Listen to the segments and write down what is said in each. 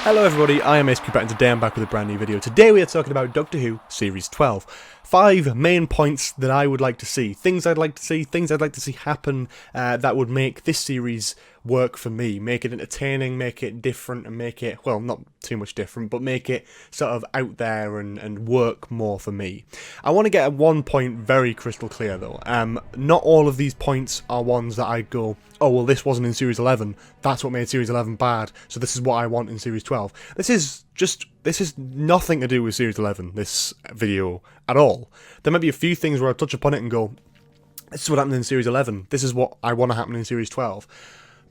Hello everybody, I am Gratton, and today I'm back with a brand new video. Today we are talking about Doctor Who Series 12. 5 main points that I would like to see. Things I'd like to see, things I'd like to see happen that would make this series work for me. Make it entertaining, make it different, and make it, well, not too much different, but make it sort of out there and work more for me. I want to get one point very crystal clear though. Not all of these points are ones that I go, oh well, this wasn't in Series 11, that's what made Series 11 bad, so this is what I want in Series 12. This is nothing to do with Series 11, this video, at all. There might be a few things where I touch upon it and go, this is what happened in Series 11, this is what I want to happen in Series 12.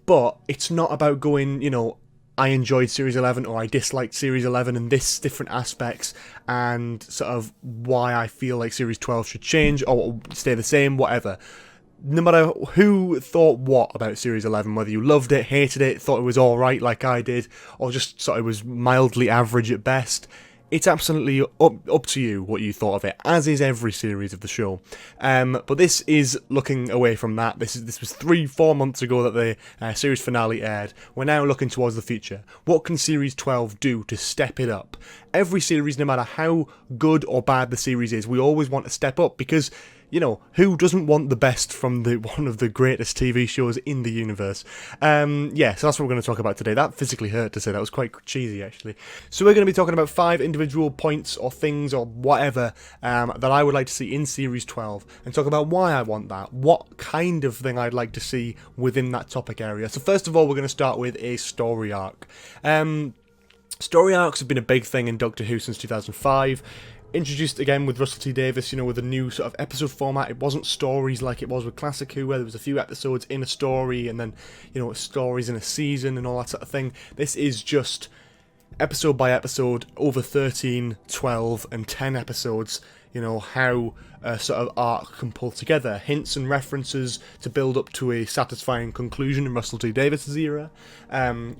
But it's not about going, you know, I enjoyed Series 11 or I disliked Series 11 in this different aspects and sort of why I feel like Series 12 should change or stay the same, whatever. No matter who thought what about Series 11, whether you loved it, hated it, thought it was alright like I did, or just thought it was mildly average at best, it's absolutely up to you what you thought of it, as is every series of the show. But this is looking away from that. This was 3-4 months ago that the series finale aired. We're now looking towards the future. What can Series 12 do to step it up? Every series, no matter how good or bad the series is, we always want to step up because, you know, who doesn't want the best from one of the greatest TV shows in the universe? Yeah, so that's what we're going to talk about today. That physically hurt to say. That was quite cheesy, actually. So we're going to be talking about 5 individual points or things or whatever that I would like to see in Series 12 and talk about why I want that, what kind of thing I'd like to see within that topic area. So first of all, we're going to start with a story arc. Story arcs have been a big thing in Doctor Who since 2005. Introduced again with Russell T Davies, you know, with a new sort of episode format. It wasn't stories like it was with Classic Who, where there was a few episodes in a story and then, you know, stories in a season and all that sort of thing. This is just episode by episode, over 13, 12 and 10 episodes, you know, how a sort of arc can pull together. Hints and references to build up to a satisfying conclusion in Russell T Davies' era.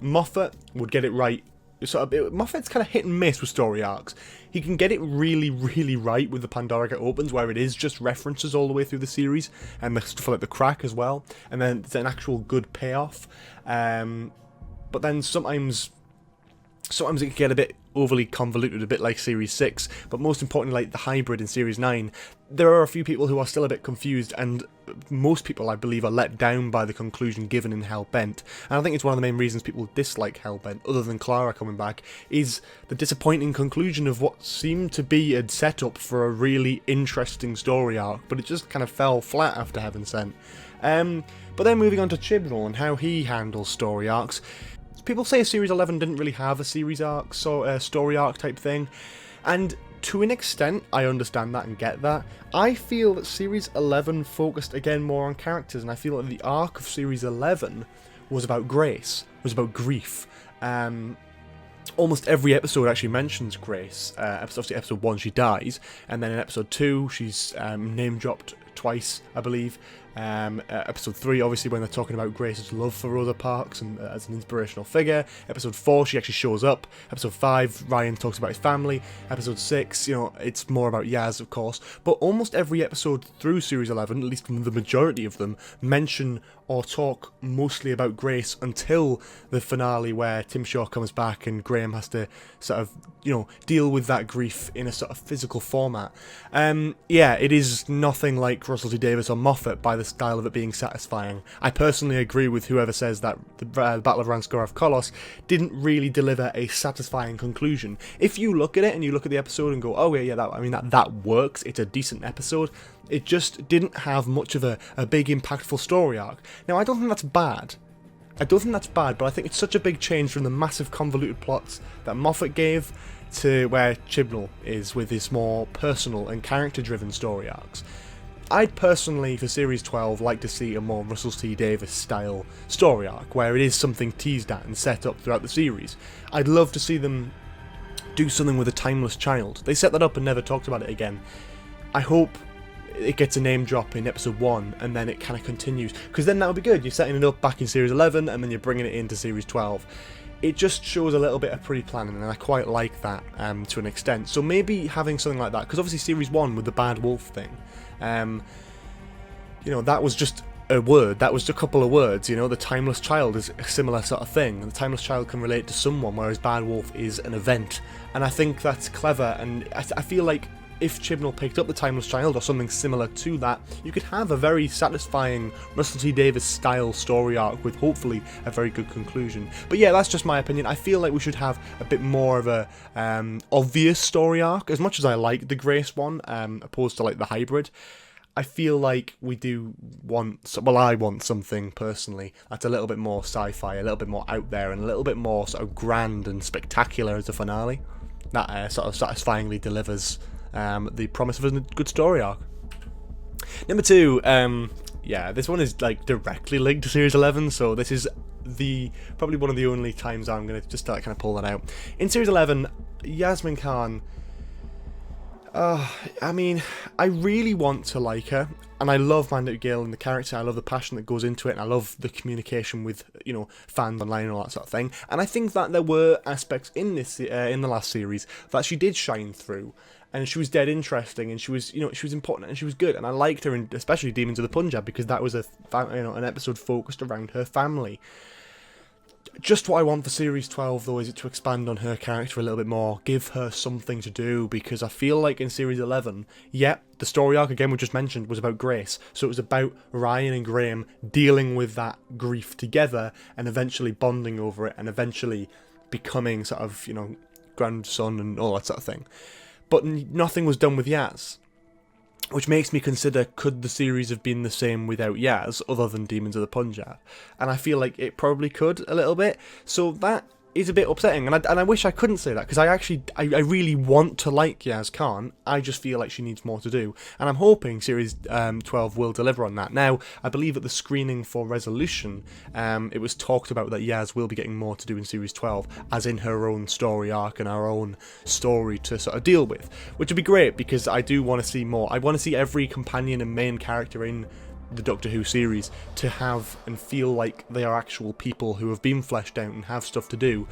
Moffat would get it right. Moffat's kind of hit and miss with story arcs. He can get it really, really right with the Pandora Opens, where it is just references all the way through the series, and the stuff like the crack as well, and then it's an actual good payoff. But then sometimes it can get a bit overly convoluted, a bit like Series 6, but most importantly, like the hybrid in Series 9, there are a few people who are still a bit confused, and most people, I believe, are let down by the conclusion given in Hellbent. And I think it's one of the main reasons people dislike Hellbent, other than Clara coming back, is the disappointing conclusion of what seemed to be a setup for a really interesting story arc, but it just kind of fell flat after Heaven Sent. But then moving on to Chibnall and how he handles story arcs. People say Series 11 didn't really have a series arc, so a story arc type thing, and to an extent I understand that and get that. I feel that Series 11 focused again more on characters, and I feel that the arc of Series 11 was about grace, was about grief. Almost every episode actually mentions Grace. Obviously episode 1 she dies, and then in episode 2 she's name dropped twice, I believe. Episode 3, obviously, when they're talking about Grace's love for Rosa Parks and as an inspirational figure. Episode 4, she actually shows up. Episode 5, Ryan talks about his family. Episode 6, you know, it's more about Yaz, of course. But almost every episode through Series 11, at least the majority of them, mention or talk mostly about Grace until the finale where Tim Shaw comes back and Graham has to sort of, you know, deal with that grief in a sort of physical format. Yeah, it is nothing like Russell T Davies or Moffat by the style of it being satisfying. I personally agree with whoever says that the Battle of Ranskorav Kolos didn't really deliver a satisfying conclusion. If you look at it and you look at the episode and go, oh yeah, that works, it's a decent episode, it just didn't have much of a big impactful story arc. Now, I don't think that's bad. But I think it's such a big change from the massive convoluted plots that Moffat gave to where Chibnall is with his more personal and character-driven story arcs. I'd personally, for Series 12, like to see a more Russell T Davies style story arc, where it is something teased at and set up throughout the series. I'd love to see them do something with a timeless child. They set that up and never talked about it again. I hope it gets a name drop in episode 1 and then it kind of continues, because then that would be good. You're setting it up back in Series 11 and then you're bringing it into Series 12. It just shows a little bit of pre-planning, and I quite like that to an extent. So maybe having something like that, because obviously Series 1 with the Bad Wolf thing, you know, that was just a word, that was a couple of words, you know. The Timeless Child is a similar sort of thing. The Timeless Child can relate to someone, whereas Bad Wolf is an event. And I think that's clever, and I feel like if Chibnall picked up The Timeless Child or something similar to that, you could have a very satisfying Russell T Davies style story arc with hopefully a very good conclusion. But yeah, that's just my opinion. I feel like we should have a bit more of a obvious story arc. As much as I like the Grace one, opposed to like the hybrid, I feel like we do want, well, I want something personally that's a little bit more sci-fi, a little bit more out there, and a little bit more sort of grand and spectacular as a finale. That sort of satisfyingly delivers the promise of a good story arc. Number 2, yeah, this one is like directly linked to Series 11, so this is probably one of the only times I'm going to just start kind of pull that out. In Series 11, Yasmin Khan, I mean, I really want to like her, and I love Mandip Gill and the character. I love the passion that goes into it, and I love the communication with, you know, fans online and all that sort of thing. And I think that there were aspects in this, in the last series, that she did shine through, and she was dead interesting, and she was, you know, she was important, and she was good, and I liked her, in especially Demons of the Punjab, because that was an episode focused around her family. Just what I want for Series 12, though, is it to expand on her character a little bit more, give her something to do, because I feel like in Series 11, yeah, the story arc, again, we just mentioned, was about Grace, so it was about Ryan and Graham dealing with that grief together, and eventually bonding over it, and eventually becoming sort of, you know, grandson and all that sort of thing. But nothing was done with Yaz, which makes me consider, could the series have been the same without Yaz, other than Demons of the Punjab? And I feel like it probably could, a little bit. So that is a bit upsetting, and I wish I couldn't say that, because I really want to like Yaz Khan. I just feel like she needs more to do, and I'm hoping Series 12 will deliver on that. Now, I believe at the screening for Resolution, it was talked about that Yaz will be getting more to do in Series 12, as in her own story arc and her own story to sort of deal with, which would be great, because I do want to see more. I want to see every companion and main character in the Doctor Who series to have and feel like they are actual people who have been fleshed out and have stuff to do.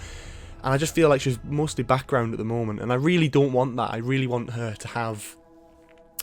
And I just feel like she's mostly background at the moment, and I really don't want that. I really want her to have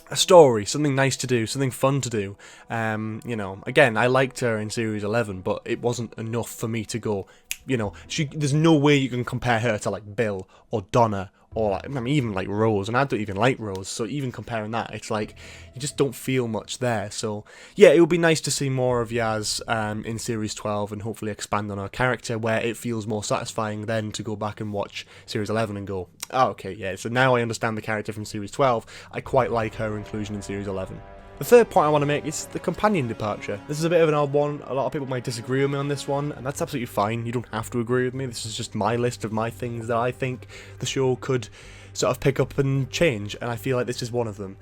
a story, something nice to do, something fun to do. You know, again, I liked her in Series 11, but it wasn't enough for me to go, you know, there's no way you can compare her to like Bill or Donna, or like, I mean, even like Rose, and I don't even like Rose, so even comparing that, it's like, you just don't feel much there. So yeah, it would be nice to see more of Yaz in Series 12, and hopefully expand on her character, where it feels more satisfying then to go back and watch Series 11 and go, oh, okay, yeah, so now I understand the character from Series 12, I quite like her inclusion in Series 11. The third point I want to make is the companion departure. This is a bit of an odd one. A lot of people might disagree with me on this one, and that's absolutely fine. You don't have to agree with me. This is just my list of my things that I think the show could sort of pick up and change, and I feel like this is one of them.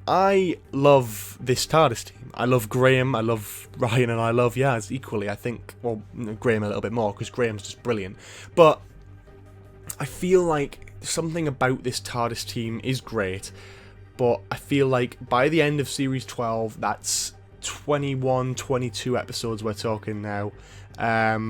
I love this TARDIS team. I love Graham, I love Ryan, and I love Yaz equally. I think, well, Graham a little bit more, because Graham's just brilliant. But I feel like something about this TARDIS team is great, but I feel like by the end of Series 12, that's 21, 22 episodes we're talking now, I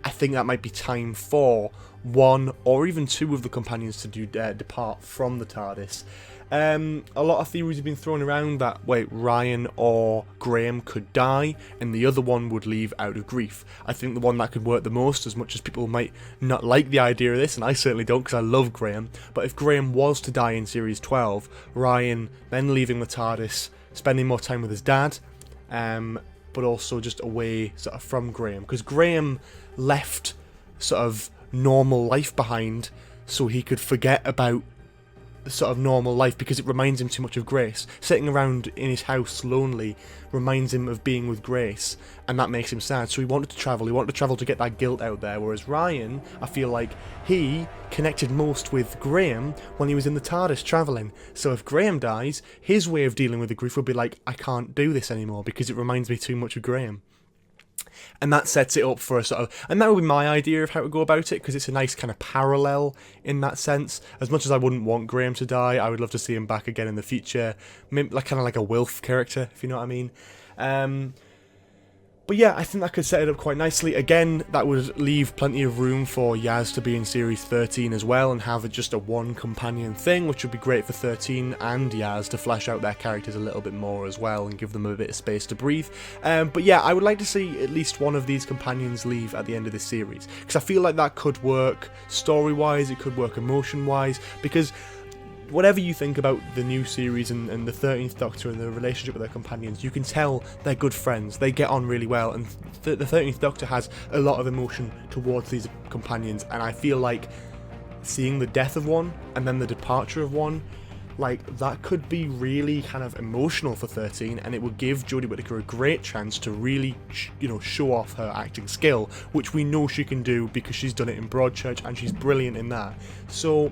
think that might be time for one or even two of the companions to depart from the TARDIS. A lot of theories have been thrown around that, Ryan or Graham could die, and the other one would leave out of grief. I think the one that could work the most, as much as people might not like the idea of this, and I certainly don't because I love Graham, but if Graham was to die in Series 12, Ryan then leaving the TARDIS, spending more time with his dad, but also just away sort of from Graham, because Graham left sort of normal life behind so he could forget about the sort of normal life, because it reminds him too much of Grace. Sitting around in his house lonely reminds him of being with Grace, and that makes him sad. So he wanted to travel to get that guilt out there, whereas Ryan, I feel like he connected most with Graham when he was in the TARDIS travelling. So if Graham dies, his way of dealing with the grief would be like, I can't do this anymore because it reminds me too much of Graham. And that sets it up for a sort of, and that would be my idea of how to go about it, because it's a nice kind of parallel in that sense. As much as I wouldn't want Graham to die, I would love to see him back again in the future, like kind of like a Wilf character, if you know what I mean. But yeah, I think that could set it up quite nicely. Again, that would leave plenty of room for Yaz to be in Series 13 as well and have it just a one companion thing, which would be great for 13 and Yaz to flesh out their characters a little bit more as well and give them a bit of space to breathe. But yeah, I would like to see at least one of these companions leave at the end of this series, because I feel like that could work story-wise, it could work emotion-wise, because whatever you think about the new series and the 13th Doctor and the relationship with their companions, you can tell they're good friends, they get on really well, and the 13th Doctor has a lot of emotion towards these companions, and I feel like seeing the death of one and then the departure of one, like, that could be really kind of emotional for 13, and it would give Jodie Whittaker a great chance to really, show off her acting skill, which we know she can do because she's done it in Broadchurch and she's brilliant in that. So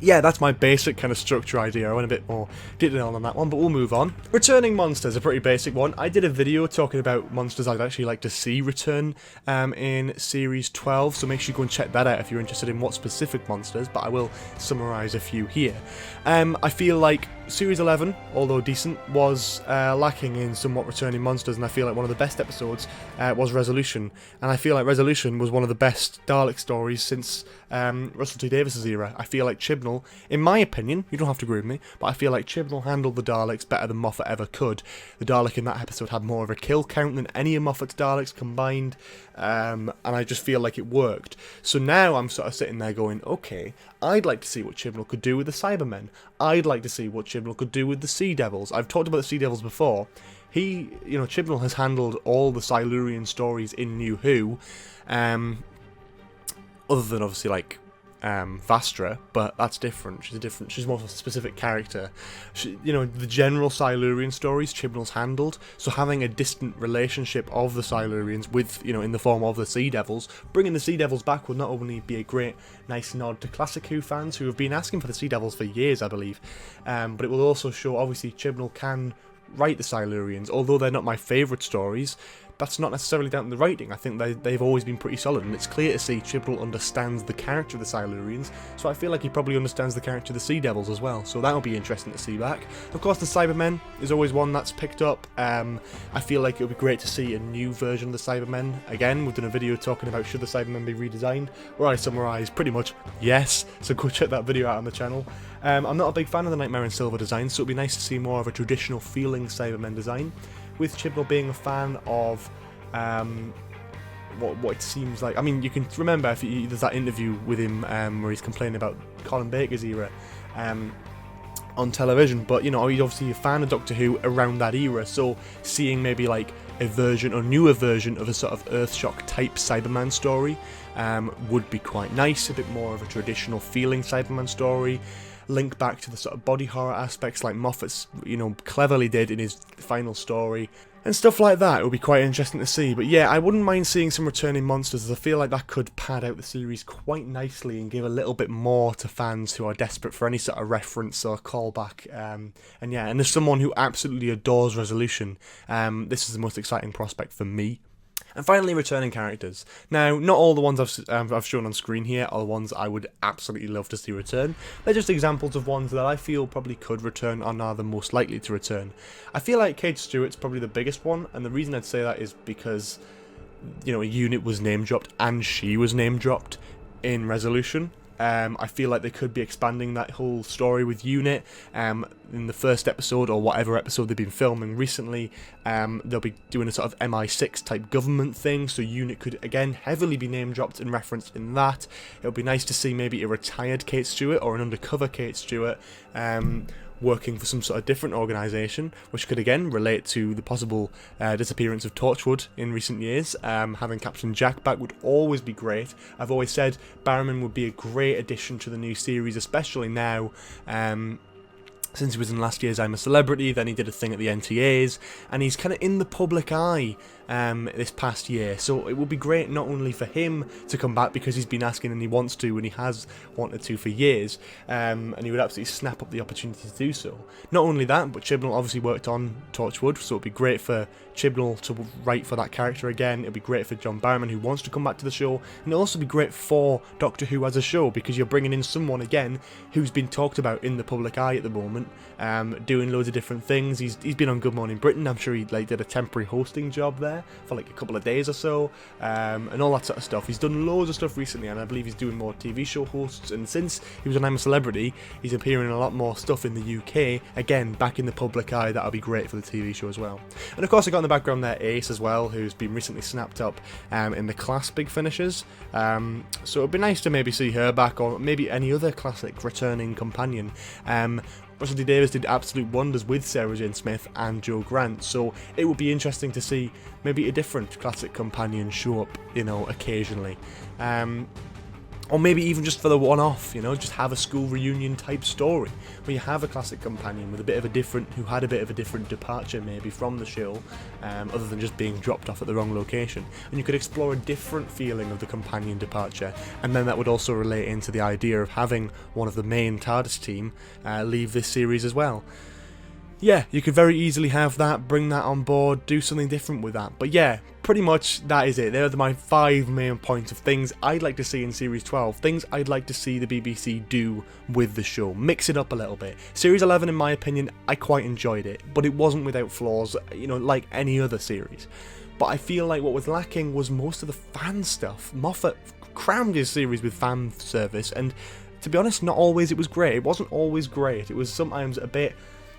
yeah, that's my basic kind of structure idea. I went a bit more detailed on that one, but we'll move on. Returning monsters, a pretty basic one. I did a video talking about monsters I'd actually like to see return in Series 12, so make sure you go and check that out if you're interested in what specific monsters, but I will summarise a few here. I feel like Series 11, although decent, was lacking in somewhat returning monsters, and I feel like one of the best episodes was Resolution, and I feel like Resolution was one of the best Dalek stories since Russell T Davies's era. I feel like Chibnall, in my opinion, you don't have to agree with me, but I feel like Chibnall handled the Daleks better than Moffat ever could. The Dalek in that episode had more of a kill count than any of Moffat's Daleks combined, and I just feel like it worked. So now I'm sort of sitting there going, okay, I'd like to see what Chibnall could do with the Cybermen. I'd like to see what Chibnall could do with the Sea Devils. I've talked about the Sea Devils before. Chibnall has handled all the Silurian stories in New Who, other than obviously like Vastra, but that's different. She's more of a specific character. The general Silurian stories Chibnall's handled, so having a distant relationship of the Silurians with, in the form of the Sea Devils, bringing the Sea Devils back would not only be a great, nice nod to classic Who fans who have been asking for the Sea Devils for years, I believe, but it will also show, obviously, Chibnall can write the Silurians, although they're not my favourite stories. That's not necessarily down to the writing. I think they've always been pretty solid, and it's clear to see Chibnall understands the character of the Silurians, so I feel like he probably understands the character of the Sea Devils as well, so that'll be interesting to see back. Of course, the Cybermen is always one that's picked up. I feel like it would be great to see a new version of the Cybermen. Again, we've done a video talking about should the Cybermen be redesigned, where I summarise pretty much yes, so go check that video out on the channel. I'm not a big fan of the Nightmare in Silver design, so it'd be nice to see more of a traditional feeling Cybermen design, with Chibnall being a fan of what it seems like. I mean, you can remember there's that interview with him where he's complaining about Colin Baker's era on television, but he's obviously a fan of Doctor Who around that era, so seeing maybe like a version or newer version of a sort of Earthshock type Cyberman story would be quite nice, a bit more of a traditional feeling Cyberman story. Link back to the sort of body horror aspects like Moffat's, cleverly did in his final story, and stuff like that. It would be quite interesting to see. But yeah, I wouldn't mind seeing some returning monsters, as I feel like that could pad out the series quite nicely and give a little bit more to fans who are desperate for any sort of reference or callback. And as someone who absolutely adores Resolution, this is the most exciting prospect for me. And finally, returning characters. Now, not all the ones I've shown on screen here are the ones I would absolutely love to see return. They're just examples of ones that I feel probably could return or are the most likely to return. I feel like Kate Stewart's probably the biggest one, and the reason I'd say that is because, a unit was name dropped and she was name dropped in Resolution. I feel like they could be expanding that whole story with Unit in the first episode, or whatever episode they've been filming recently. They'll be doing a sort of MI6 type government thing, so Unit could again heavily be name dropped and referenced in that. It would be nice to see maybe a retired Kate Stewart or an undercover Kate Stewart working for some sort of different organisation, which could again relate to the possible disappearance of Torchwood in recent years. Having Captain Jack back would always be great. I've always said Barrowman would be a great addition to the new series, especially now, since he was in last year's I'm a Celebrity, then he did a thing at the NTAs, and he's kind of in the public eye this past year, so it would be great not only for him to come back because he's been asking and he wants to and he has wanted to for years, and he would absolutely snap up the opportunity to do so. Not only that, but Chibnall obviously worked on Torchwood, so it'd be great for Chibnall to write for that character again. It'd be great for John Barrowman, who wants to come back to the show, and it'll also be great for Doctor Who as a show, because you're bringing in someone again who's been talked about in the public eye at the moment, doing loads of different things. He's been on Good Morning Britain. I'm sure he did a temporary hosting job there for a couple of days or so, and all that sort of stuff. He's done loads of stuff recently, and I believe he's doing more TV show hosts, and since he was on I'm a Celebrity, he's appearing in a lot more stuff in the UK, again, back in the public eye. That'll be great for the TV show as well. And of course I got in the background there Ace as well, who's been recently snapped up in the Class Big Finishers, so it'd be nice to maybe see her back, or maybe any other classic returning companion. Russell T Davies did absolute wonders with Sarah Jane Smith and Joe Grant, so it would be interesting to see maybe a different classic companion show up, occasionally. Or maybe even just for the one-off, just have a school reunion type story where you have a classic companion with who had a bit of a different departure maybe from the show, other than just being dropped off at the wrong location. And you could explore a different feeling of the companion departure, and then that would also relate into the idea of having one of the main TARDIS team leave this series as well. Yeah, you could very easily have that, bring that on board, do something different with that. But yeah, pretty much that is it. They're my 5 main points of things I'd like to see in Series 12, things I'd like to see the BBC do with the show, mix it up a little bit. Series 11, in my opinion, I quite enjoyed it, but it wasn't without flaws, like any other series. But I feel like what was lacking was most of the fan stuff. Moffat crammed his series with fan service, and to be honest, not always it was great. It wasn't always great. It was sometimes a bit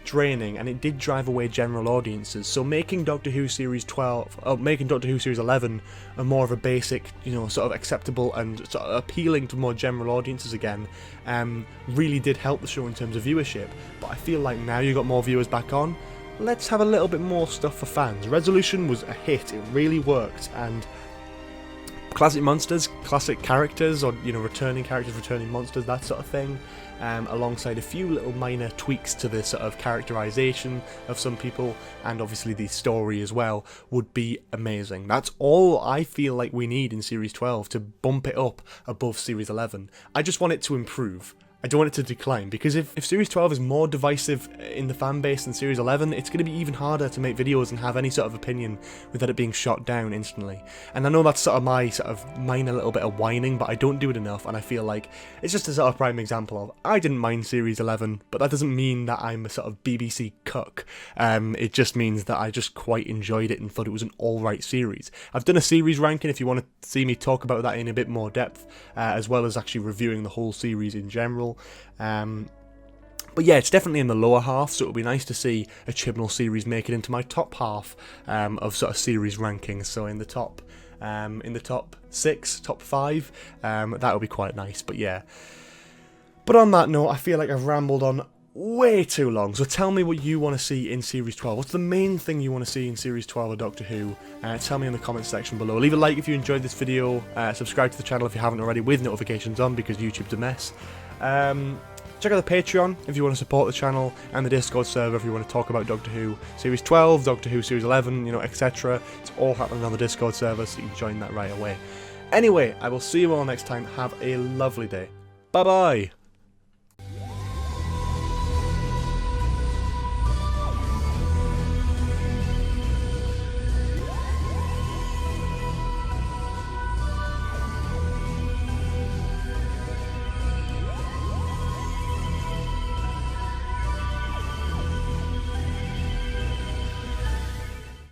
draining, and it did drive away general audiences. So making Doctor Who Series 11 a more of a basic, sort of acceptable and sort of appealing to more general audiences again, really did help the show in terms of viewership. But I feel like now you got more viewers back on, let's have a little bit more stuff for fans. Resolution was a hit, it really worked, and classic monsters, classic characters, or returning characters, returning monsters, that sort of thing, alongside a few little minor tweaks to the sort of characterization of some people, and obviously the story as well, would be amazing. That's all I feel like we need in Series 12 to bump it up above Series 11. I just want it to improve. I don't want it to decline, because if Series 12 is more divisive in the fan base than Series 11, it's going to be even harder to make videos and have any sort of opinion without it being shot down instantly. And I know that's sort of my minor little bit of whining, but I don't do it enough, and I feel like it's just a sort of prime example of, I didn't mind Series 11, but that doesn't mean that I'm a sort of BBC cuck. It just means that I just quite enjoyed it and thought it was an alright series. I've done a series ranking if you want to see me talk about that in a bit more depth, as well as actually reviewing the whole series in general. But yeah, it's definitely in the lower half, so it would be nice to see a Chibnall series make it into my top half of sort of series rankings. So in the top 6, top 5, that would be quite nice. But yeah. But on that note, I feel like I've rambled on way too long, so tell me what you want to see in Series 12. What's the main thing you want to see in Series 12 of Doctor Who? Tell me in the comments section below. Leave a like if you enjoyed this video, subscribe to the channel if you haven't already with notifications on, because YouTube's a mess. Check out the Patreon if you want to support the channel, and the Discord server if you want to talk about Doctor Who Series 12, Doctor Who Series 11, etc. It's all happening on the Discord server, so you can join that right away. Anyway, I will see you all next time. Have a lovely day. Bye bye!